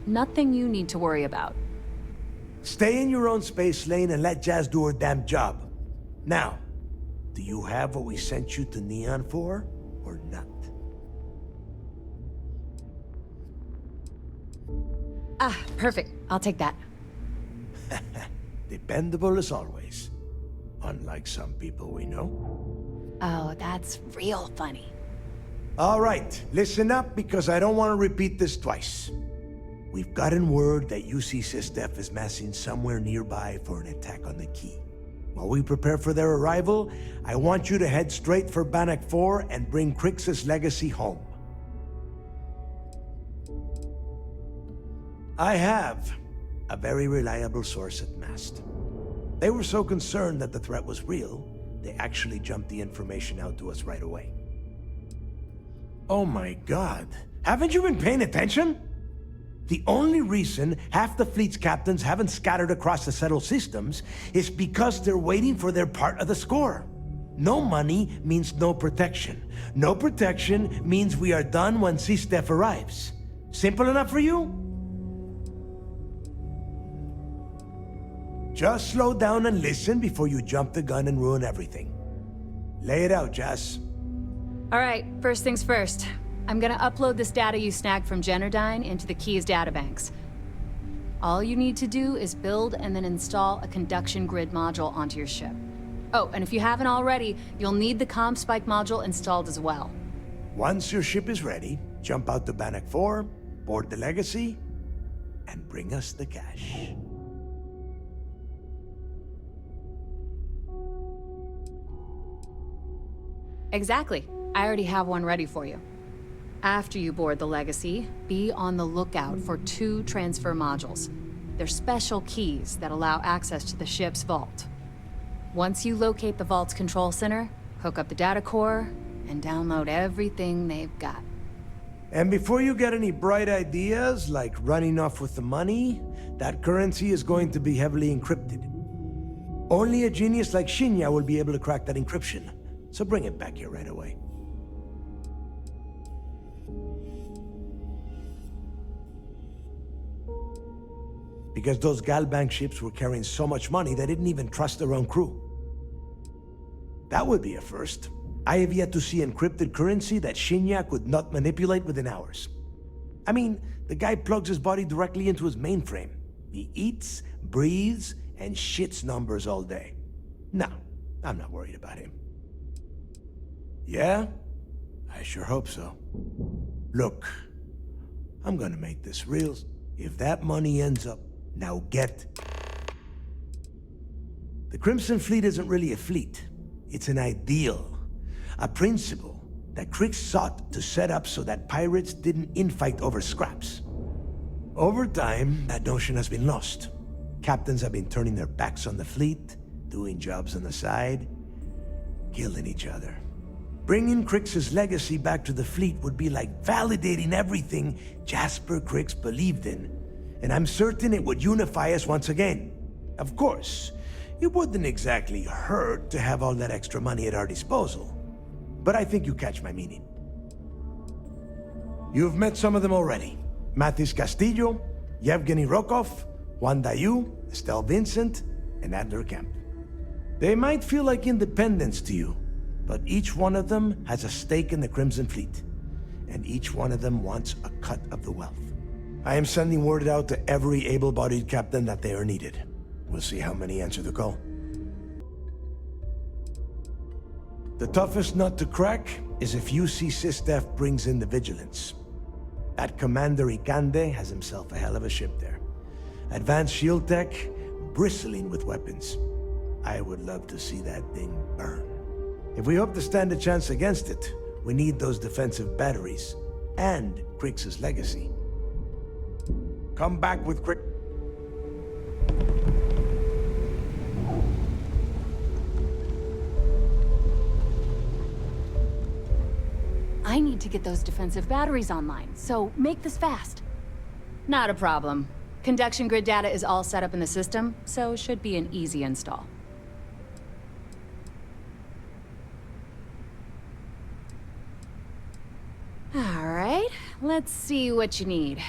Nothing you need to worry about. Stay in your own space lane and let Jazz do her damn job. Now, do you have what we sent you to Neon for, or not? Ah, perfect. I'll take that. Dependable as always. Unlike some people we know. Oh, that's real funny. All right, listen up because I don't want to repeat this twice. We've gotten word that UC SysDef is massing somewhere nearby for an attack on the key. While we prepare for their arrival, I want you to head straight for Bannock 4 and bring Crix's legacy home. I have a very reliable source at Mast. They were so concerned that the threat was real, they actually jumped the information out to us right away. Oh my God, haven't you been paying attention? The only reason half the fleet's captains haven't scattered across the settled systems is because they're waiting for their part of the score. No money means no protection. No protection means we are done when SysDef arrives. Simple enough for you? Just slow down and listen before you jump the gun and ruin everything. Lay it out, Jazz. All right, first things first. I'm gonna upload this data you snagged from Generdyne into the Key's databanks. All you need to do is build and then install a conduction grid module onto your ship. Oh, and if you haven't already, you'll need the comm spike module installed as well. Once your ship is ready, jump out to Bannock 4, board the Legacy, and bring us the cash. Exactly. I already have one ready for you. After you board the Legacy, be on the lookout for 2 transfer modules. They're special keys that allow access to the ship's vault. Once you locate the vault's control center, hook up the data core, and download everything they've got. And before you get any bright ideas, like running off with the money, that currency is going to be heavily encrypted. Only a genius like Shinya will be able to crack that encryption, so bring it back here right away. Because those Galbank ships were carrying so much money they didn't even trust their own crew. That would be a first. I have yet to see encrypted currency that Shinya could not manipulate within hours. I mean, the guy plugs his body directly into his mainframe. He eats, breathes, and shits numbers all day. No, I'm not worried about him. Yeah? I sure hope so. Look, I'm gonna make this real. If that money ends up... Now get... The Crimson Fleet isn't really a fleet. It's an ideal. A principle that Crix sought to set up so that pirates didn't infight over scraps. Over time, that notion has been lost. Captains have been turning their backs on the fleet, doing jobs on the side, killing each other. Bringing Crix's legacy back to the fleet would be like validating everything Jasper Crix believed in. And I'm certain it would unify us once again. Of course, it wouldn't exactly hurt to have all that extra money at our disposal. But I think you catch my meaning. You've met some of them already. Mathis Castillo, Yevgeny Rokov, Juan Dayu, Estelle Vincent, and Adler Kemp. They might feel like independents to you, but each one of them has a stake in the Crimson Fleet. And each one of them wants a cut of the wealth. I am sending word out to every able-bodied captain that they are needed. We'll see how many answer the call. The toughest nut to crack is if UC SysDef brings in the Vigilance. That Commander Ikande has himself a hell of a ship there. Advanced shield tech, bristling with weapons. I would love to see that thing burn. If we hope to stand a chance against it, we need those defensive batteries and Crix's legacy. Come back with Crix. I need to get those defensive batteries online, so make this fast. Not a problem. Conduction grid data is all set up in the system, so should be an easy install. All right, let's see what you need.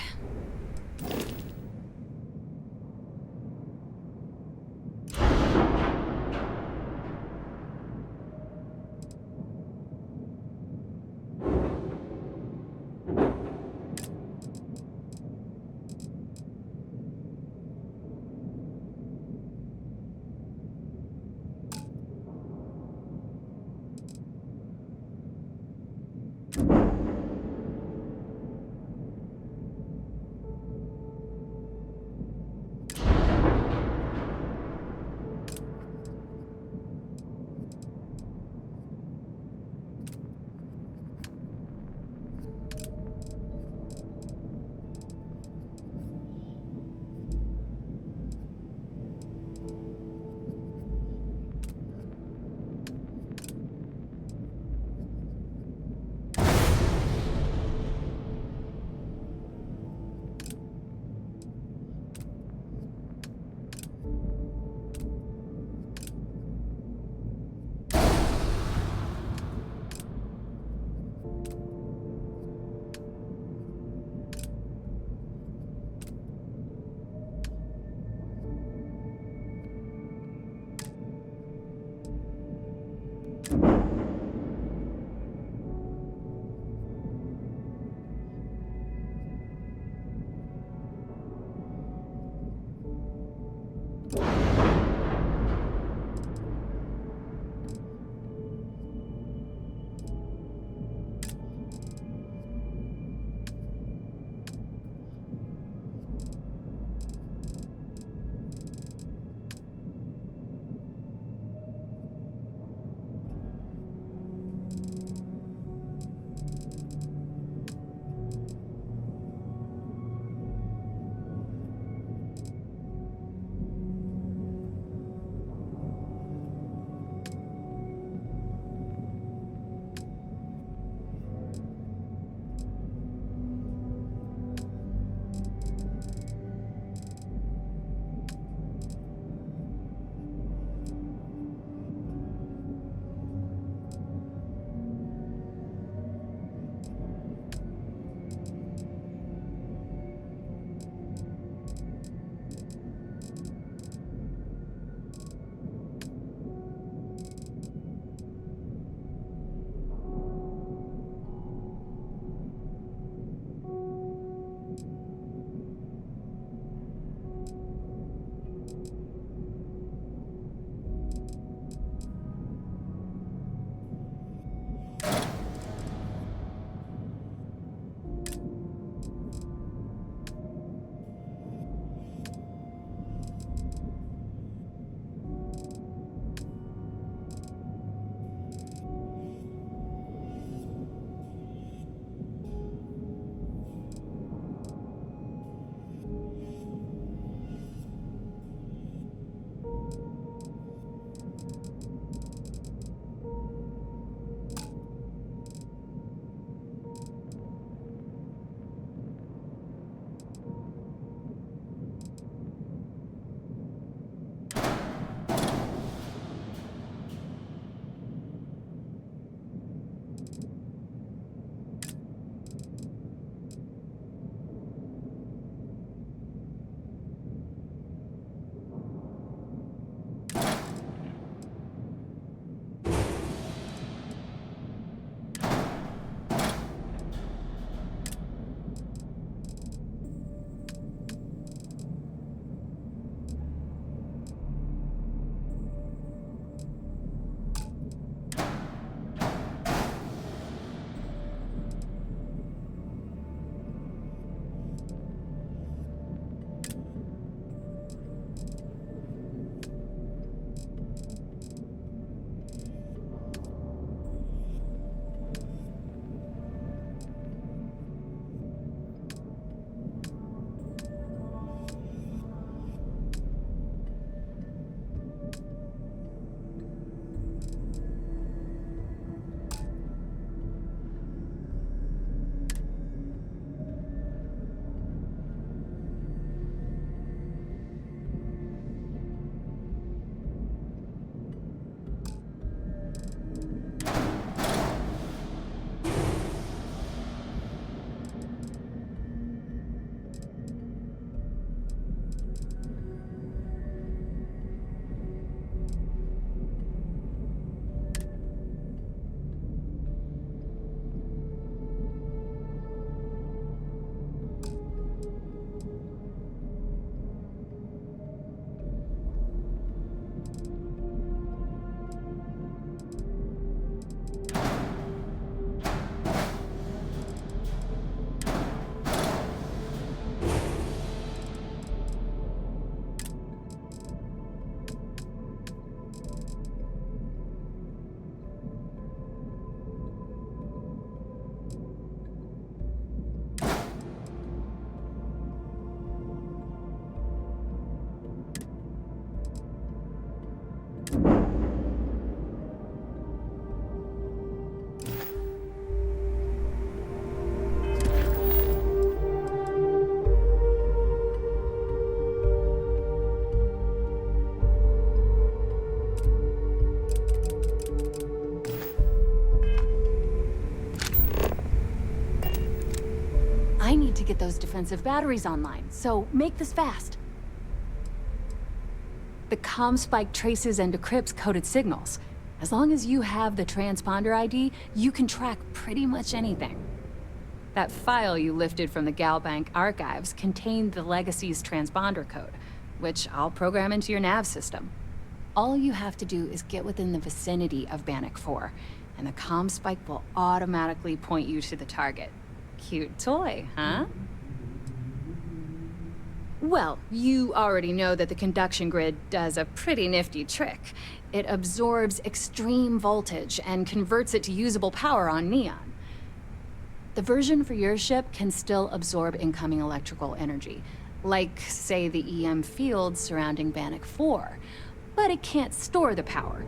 to get those defensive batteries online, so make this fast. The comm spike traces and decrypts coded signals. As long as you have the transponder ID, you can track pretty much anything. That file you lifted from the Galbank archives contained the Legacy's transponder code, which I'll program into your nav system. All you have to do is get within the vicinity of Bannock 4, and the comm spike will automatically point you to the target. Cute toy, huh? Well, you already know that the conduction grid does a pretty nifty trick. It absorbs extreme voltage and converts it to usable power on neon. The version for your ship can still absorb incoming electrical energy, like, say, the EM field surrounding Bannock 4, but it can't store the power.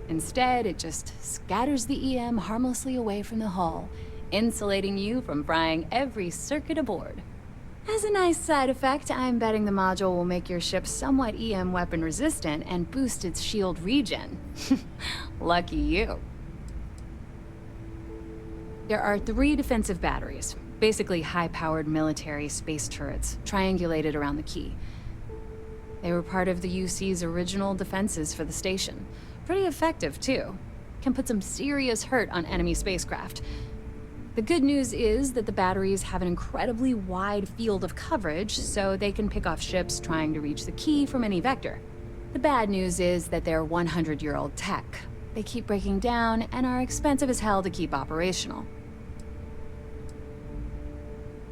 Instead, it just scatters the EM harmlessly away from the hull, insulating you from frying every circuit aboard. As a nice side effect, I'm betting the module will make your ship somewhat EM weapon resistant and boost its shield regen. Lucky you. There are 3 defensive batteries, basically high-powered military space turrets, triangulated around the key. They were part of the UC's original defenses for the station. Pretty effective, too. Can put some serious hurt on enemy spacecraft. The good news is that the batteries have an incredibly wide field of coverage, so they can pick off ships trying to reach the key from any vector. The bad news is that they're 100-year-old tech. They keep breaking down and are expensive as hell to keep operational.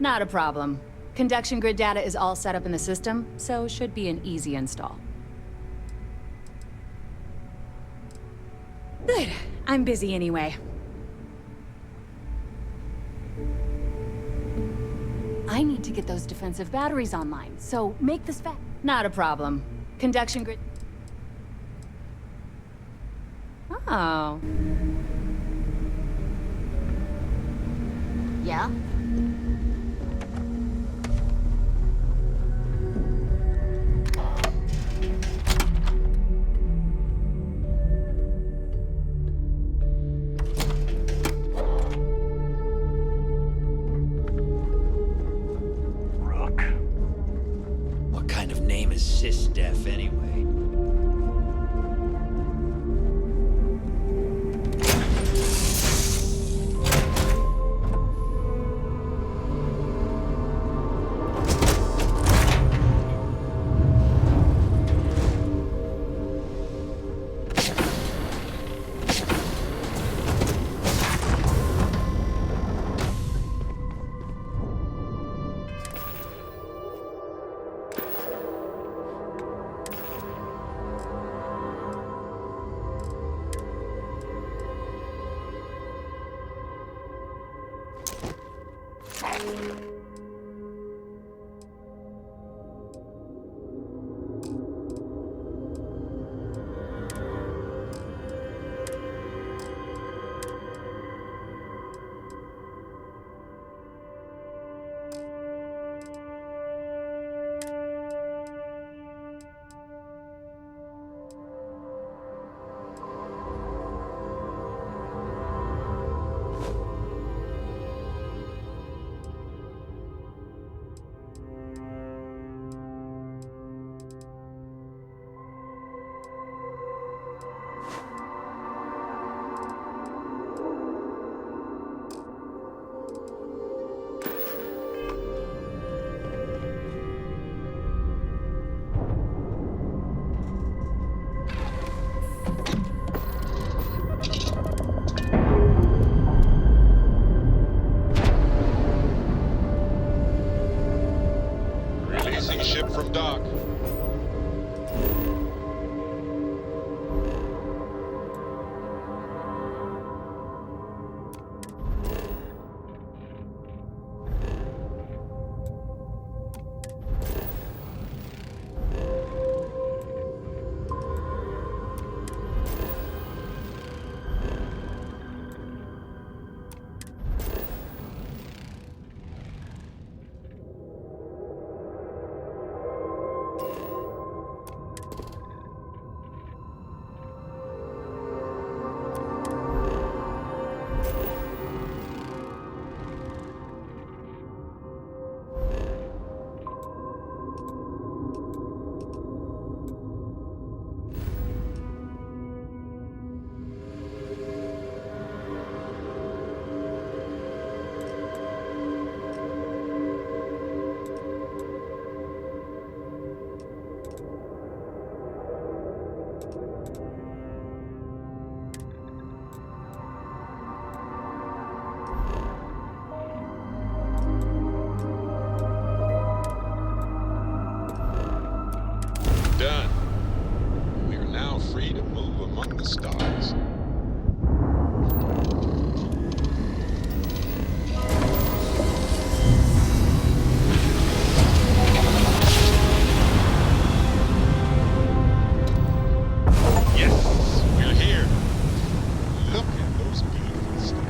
Not a problem. Conduction grid data is all set up in the system, so should be an easy install. Good. I'm busy anyway. I need to get those defensive batteries online, so make this fast. Not a problem. Conduction grid... Oh. Yeah? What kind of name is Sysdef anyway? Ship from dock. among the stars. Yes, we're here. Look at those beautiful stars.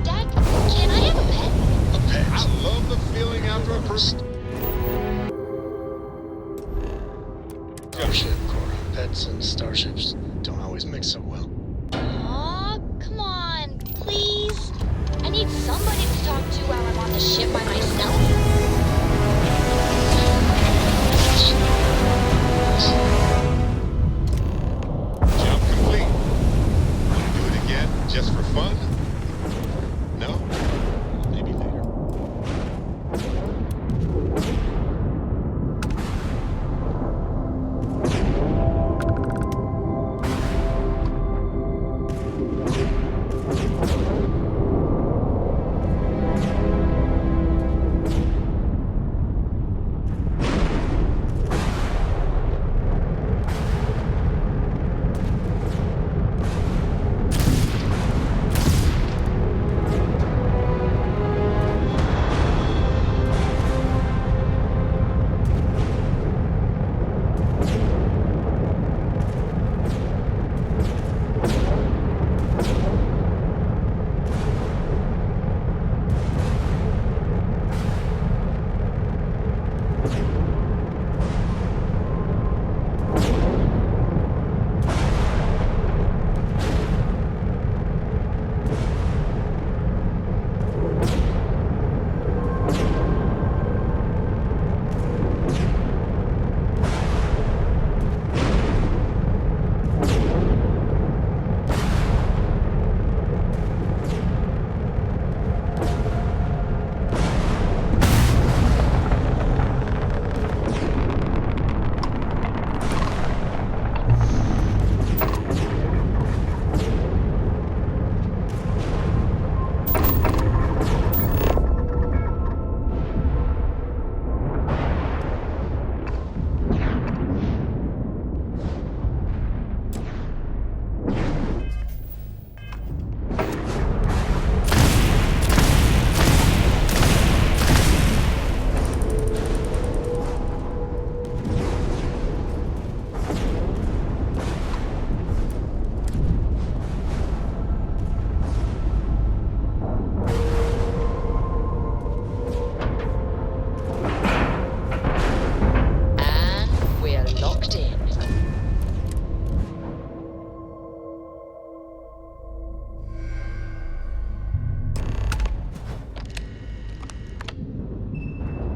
Dad, can I have a pet? A pet. I love the feeling after a first. Starship, Cora. Pets and starships don't always mix so well. Aw, come on, please. I need somebody to talk to while I'm on the ship by myself. Jump complete. Want to do it again, just for fun? No? Maybe later.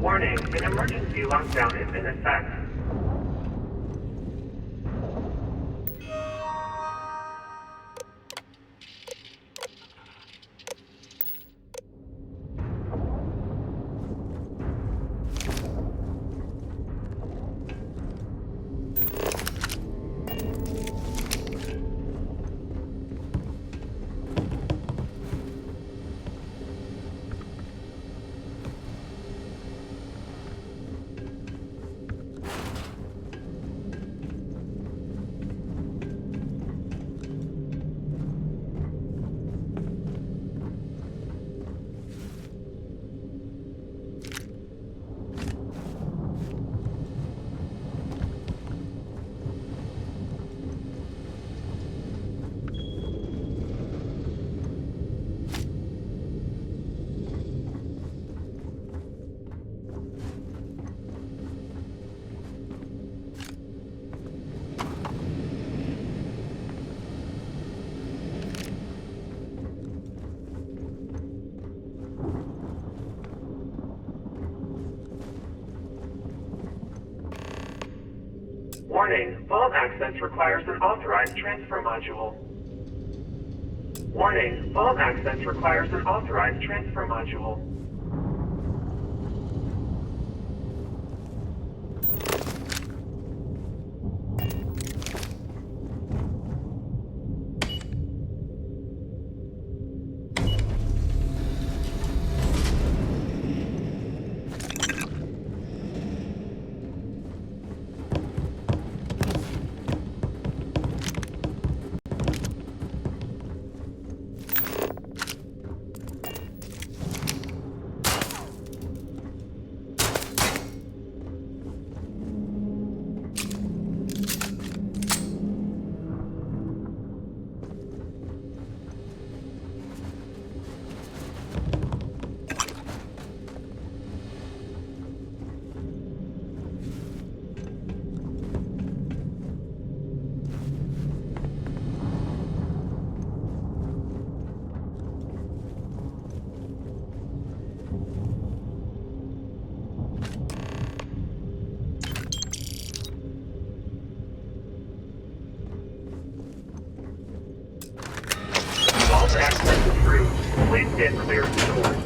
Warning, an emergency lockdown is in effect. Warning, vault access requires an authorized transfer module. Warning, vault access requires an authorized transfer module. Vault access approved. Please stand clear of the doors.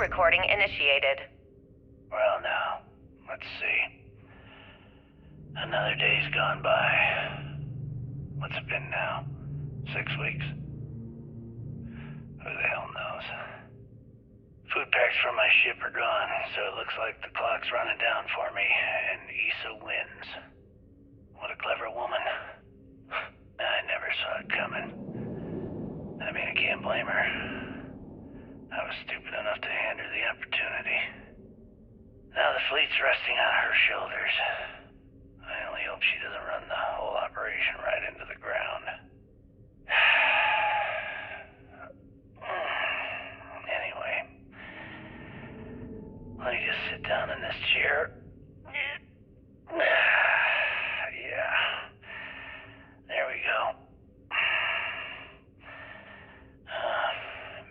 recording initiated. Well, now, let's see. Another day's gone by. What's it been now? 6 weeks? Who the hell knows? Food packs from my ship are gone, so it looks like the clock's running down for me, and Issa wins. What a clever woman. I never saw it coming. I mean, I can't blame her. I was stupid enough to hand her the opportunity. Now the fleet's resting on her shoulders. I only hope she doesn't run the whole operation right into the ground. Anyway, let me just sit down in this chair. Yeah. There we go.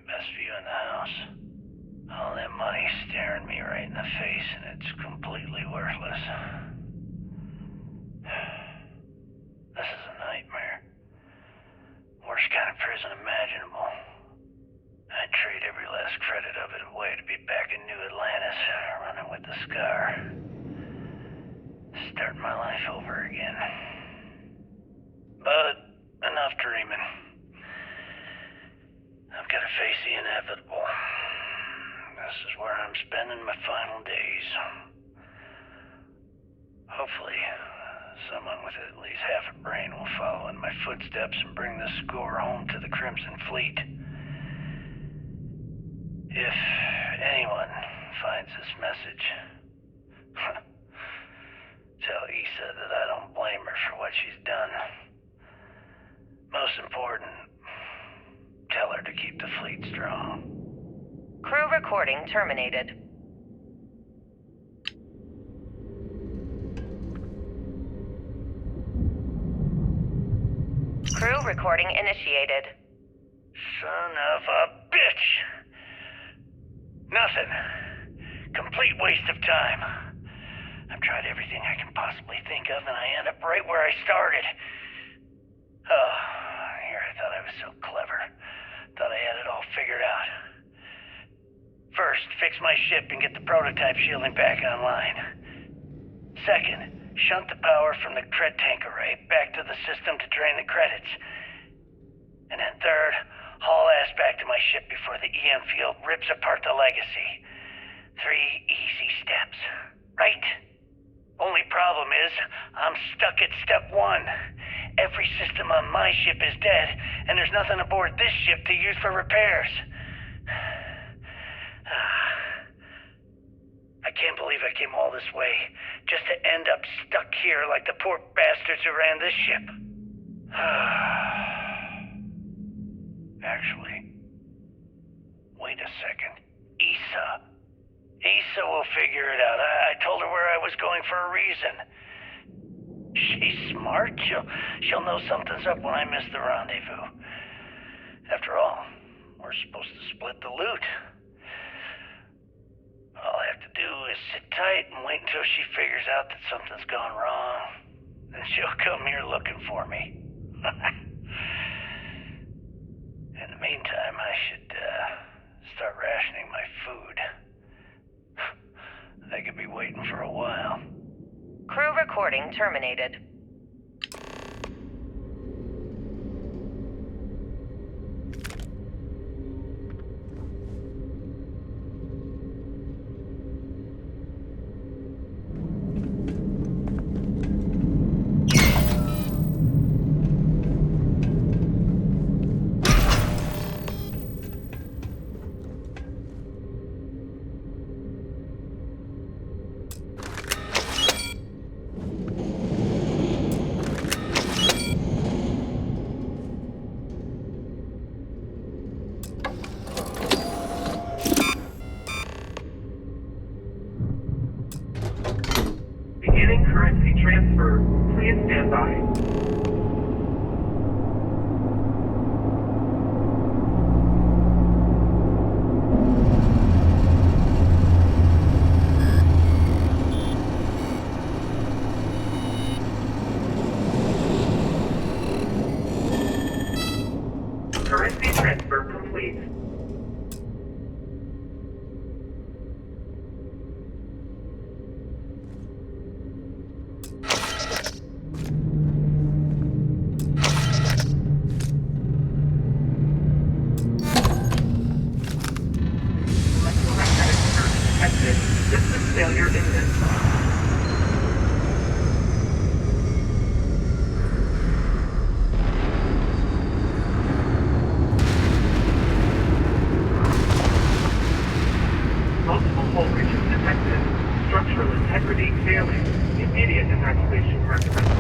Best view in the house. All that money staring me right in the face, and it's completely worthless. This is a nightmare. Worst kind of prison imaginable. I'd trade every last credit of it away to be back in New Atlantis, running with the Scar. Starting my life over again. But enough dreaming. I've got to face the inevitable. This is where I'm spending my final days. Hopefully, someone with at least half a brain will follow in my footsteps and bring the score home to the Crimson Fleet. If anyone finds this message, tell Issa that I don't blame her for what she's done. Most important, tell her to keep the fleet strong. Crew recording terminated. Crew recording initiated. Son of a bitch! Nothing. Complete waste of time. I've tried everything I can possibly think of, and I end up right where I started. Oh, here I thought I was so clever. Thought I had it all figured out. First, fix my ship and get the prototype shielding back online. Second, shunt the power from the cred tank array back to the system to drain the credits. And then third, haul ass back to my ship before the EM field rips apart the legacy. 3 easy steps, right? Only problem is, I'm stuck at step 1. Every system on my ship is dead, and there's nothing aboard this ship to use for repairs. I can't believe I came all this way, just to end up stuck here like the poor bastards who ran this ship. Actually, wait a second. Issa will figure it out. I told her where I was going for a reason. She's smart. She'll know something's up when I miss the rendezvous. After all, we're supposed to split the loot. All I have to do is sit tight and wait until she figures out that something's gone wrong. Then she'll come here looking for me. In the meantime, I should start rationing my food. I could be waiting for a while. Crew recording terminated. Beginning currency transfer. Please stand by. Currency transfer complete. System failure imminent. Multiple hull breaches detected. Structural integrity failing. Immediate evacuation recommended.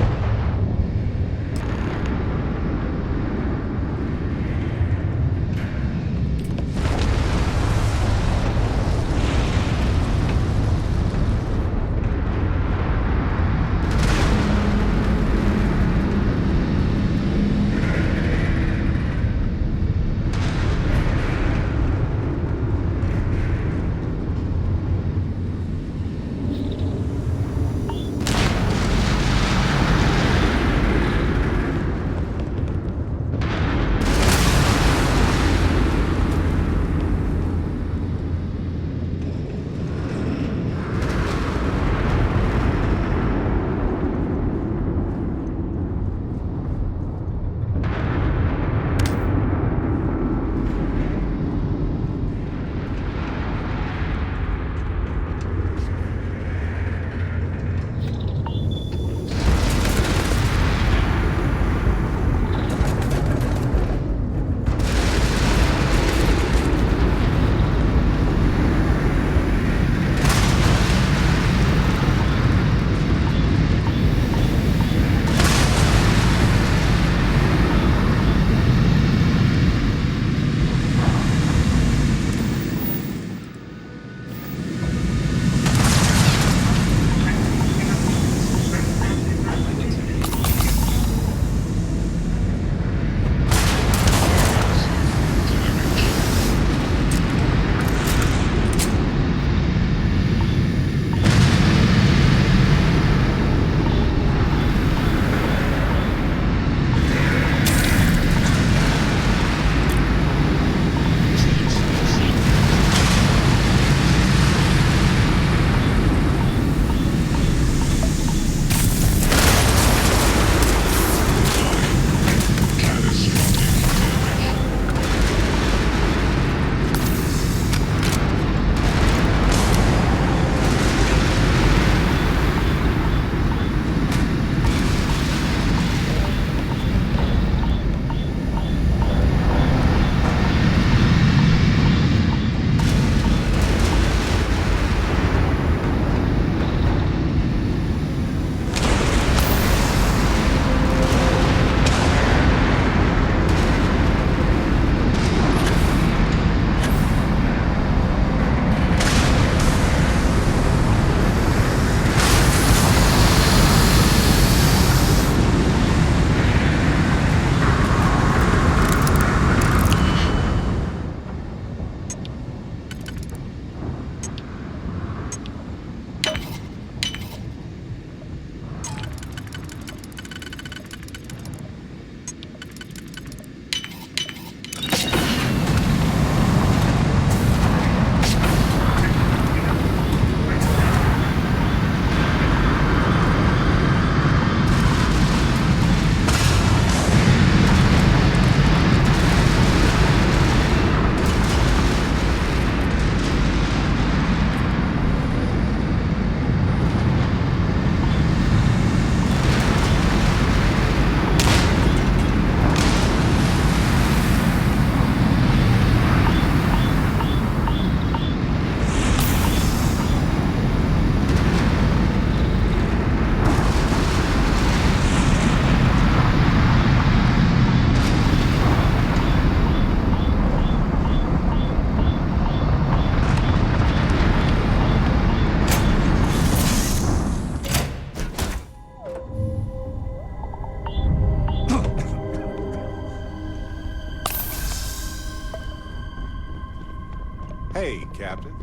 Hey, Captain.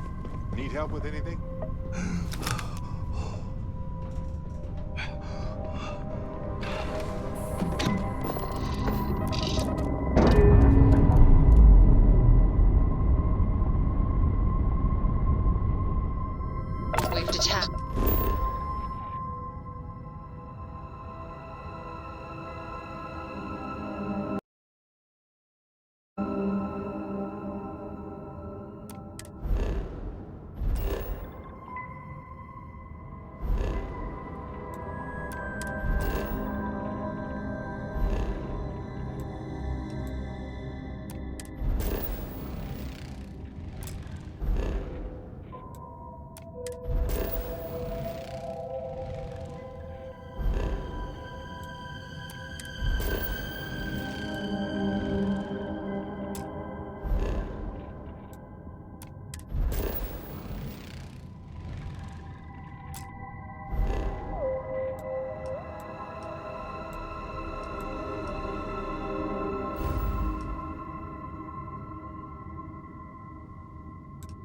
Need help with anything? We've detached.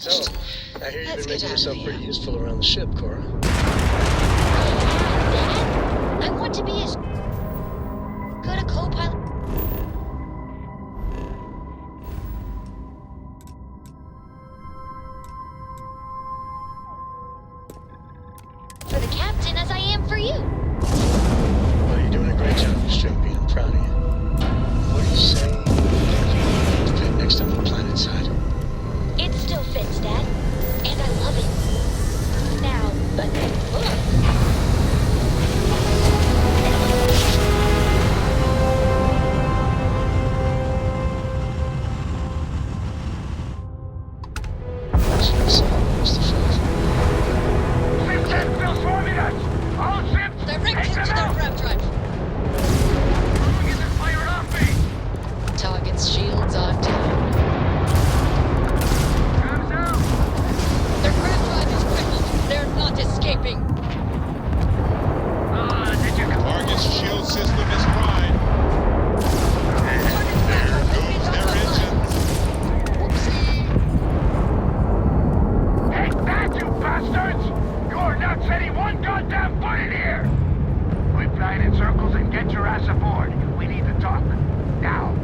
So, I hear you've been making yourself pretty useful around the ship, Cora. Dad, I want to be as good a co-pilot. For the captain as I am for you. Well, you're doing a great job, Strimpy. I'm proud of you. What do you say you fit next on the planet side? It still fits, Dad. And I love it. Now, look. Direct to their rev drive. Target's shields are down. Their rev drive is crippled. They're not escaping. Target's shield system is fried. There goes their engines. Whoopsie. Take that, you bastards! You're not setting one goddamn foot in here! Quit flying in circles and get your ass aboard. We need to talk. Now.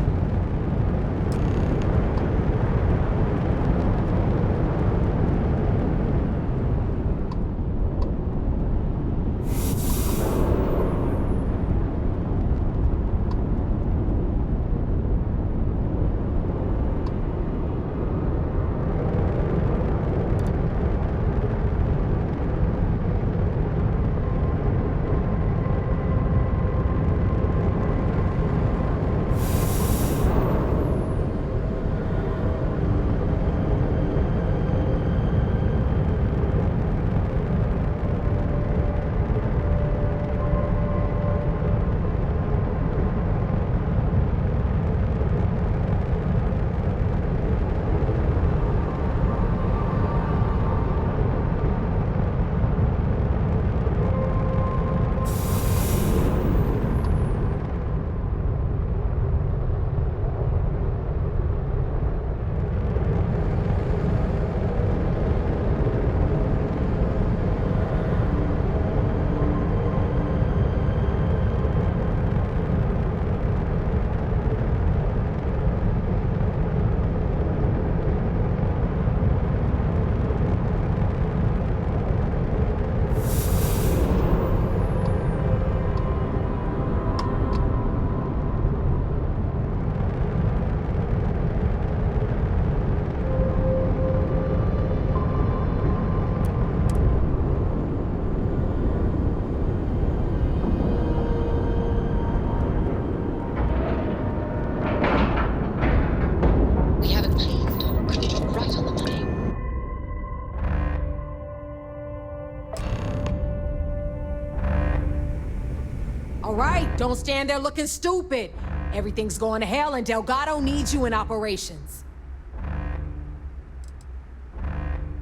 Don't stand there looking stupid. Everything's going to hell and Delgado needs you in operations.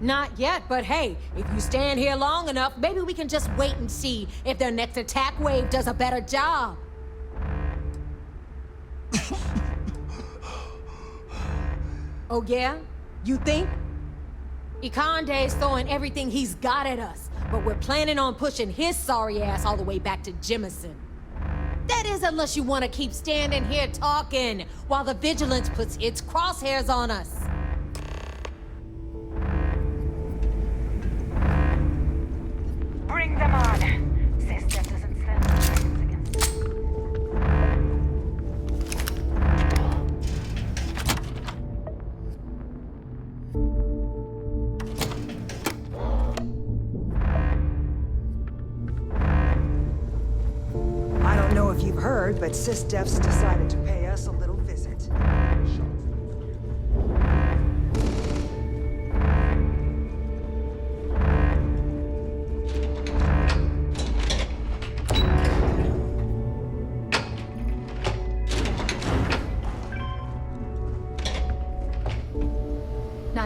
Not yet, but hey, if you stand here long enough, maybe we can just wait and see if their next attack wave does a better job. Oh yeah? You think? Ikande's throwing everything he's got at us, but we're planning on pushing his sorry ass all the way back to Jemison. That is, unless you want to keep standing here talking while the Vigilance puts its crosshairs on us. Bring them on. Sister doesn't stand a chance against I don't know if you've heard, but SysDef's decided to pay us a little visit.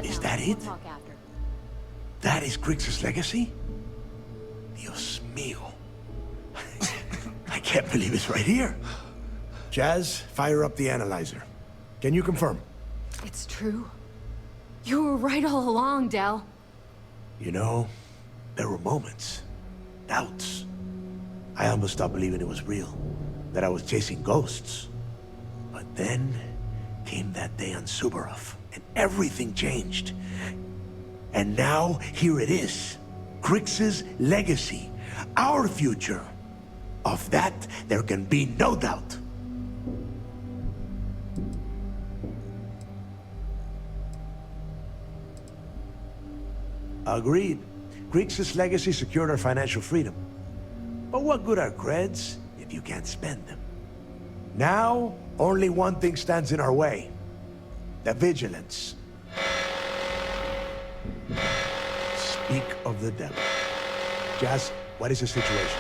Is that it? That is Grix's legacy? Dios mío. I can't believe it's right here. Jazz, fire up the analyzer. Can you confirm? It's true. You were right all along, Del. You know, there were moments, doubts. I almost stopped believing it was real, that I was chasing ghosts. But then came that day on Subaru, and everything changed. And now, here it is. Crix's legacy. Our future. Of that, there can be no doubt. Agreed. Crix's legacy secured our financial freedom. But what good are creds if you can't spend them? Now, only one thing stands in our way. The vigilance. Speak of the devil. Jazz, what is the situation?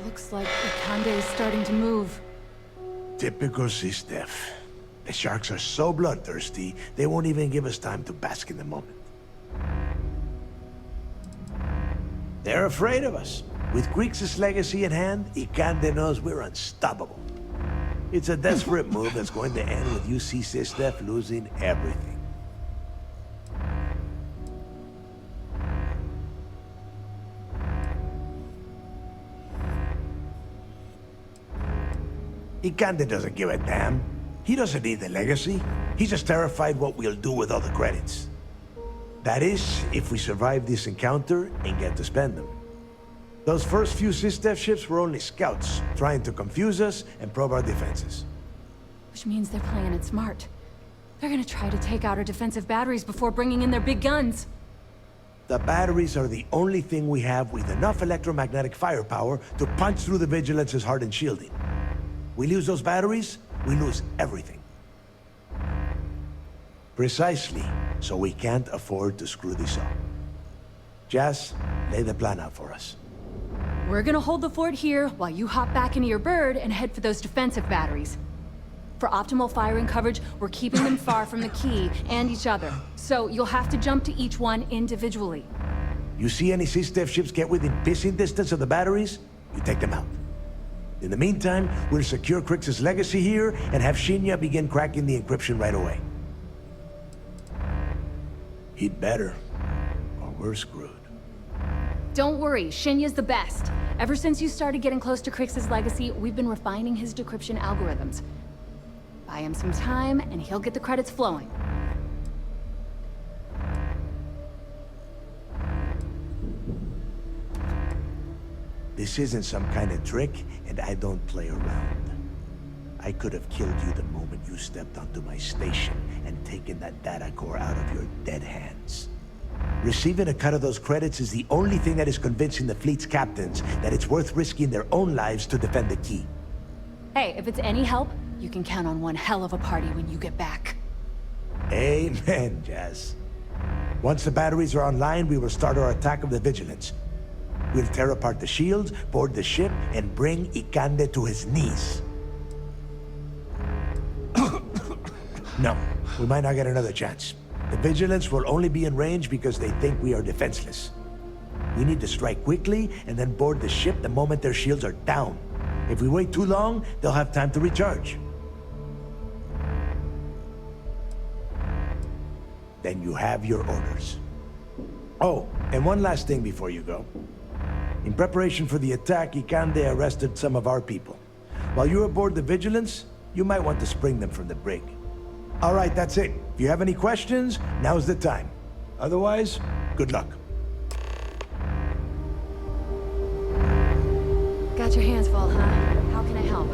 Looks like Ikande is starting to move. Typical Sistef. The sharks are so bloodthirsty, they won't even give us time to bask in the moment. They're afraid of us. With Crix's legacy in hand, Ikande knows we're unstoppable. It's a desperate move that's going to end with UC Sistef losing everything. Ikande doesn't give a damn. He doesn't need the legacy. He's just terrified what we'll do with all the credits. That is, if we survive this encounter and get to spend them. Those first few Sistef ships were only scouts, trying to confuse us and probe our defenses. Which means they're playing it smart. They're gonna try to take out our defensive batteries before bringing in their big guns. The batteries are the only thing we have with enough electromagnetic firepower to punch through the Vigilance's hardened shielding. We lose those batteries, we lose everything. Precisely, so we can't afford to screw this up. Jazz, lay the plan out for us. We're gonna hold the fort here while you hop back into your bird and head for those defensive batteries. For optimal firing coverage, we're keeping them far from the key and each other. So you'll have to jump to each one individually. You see any Sistef ships get within pissing distance of the batteries, you take them out. In the meantime, we'll secure Crix's legacy here and have Shinya begin cracking the encryption right away. He'd better, or we're screwed. Don't worry, Shinya's the best. Ever since you started getting close to Crix's legacy, we've been refining his decryption algorithms. Buy him some time, and he'll get the credits flowing. This isn't some kind of trick, and I don't play around. I could have killed you the moment you stepped onto my station and taken that data core out of your dead hands. Receiving a cut of those credits is the only thing that is convincing the fleet's captains that it's worth risking their own lives to defend the key. Hey, if it's any help, you can count on one hell of a party when you get back. Amen, Jazz. Once the batteries are online, we will start our attack of the Vigilance. We'll tear apart the shields, board the ship, and bring Ikande to his knees. No, we might not get another chance. The Vigilance will only be in range because they think we are defenseless. We need to strike quickly and then board the ship the moment their shields are down. If we wait too long, they'll have time to recharge. Then you have your orders. Oh, and one last thing before you go. In preparation for the attack, Ikande arrested some of our people. While you're aboard the Vigilance, you might want to spring them from the brig. All right, that's it. If you have any questions, now's the time. Otherwise, good luck. Got your hands full, huh? How can I help?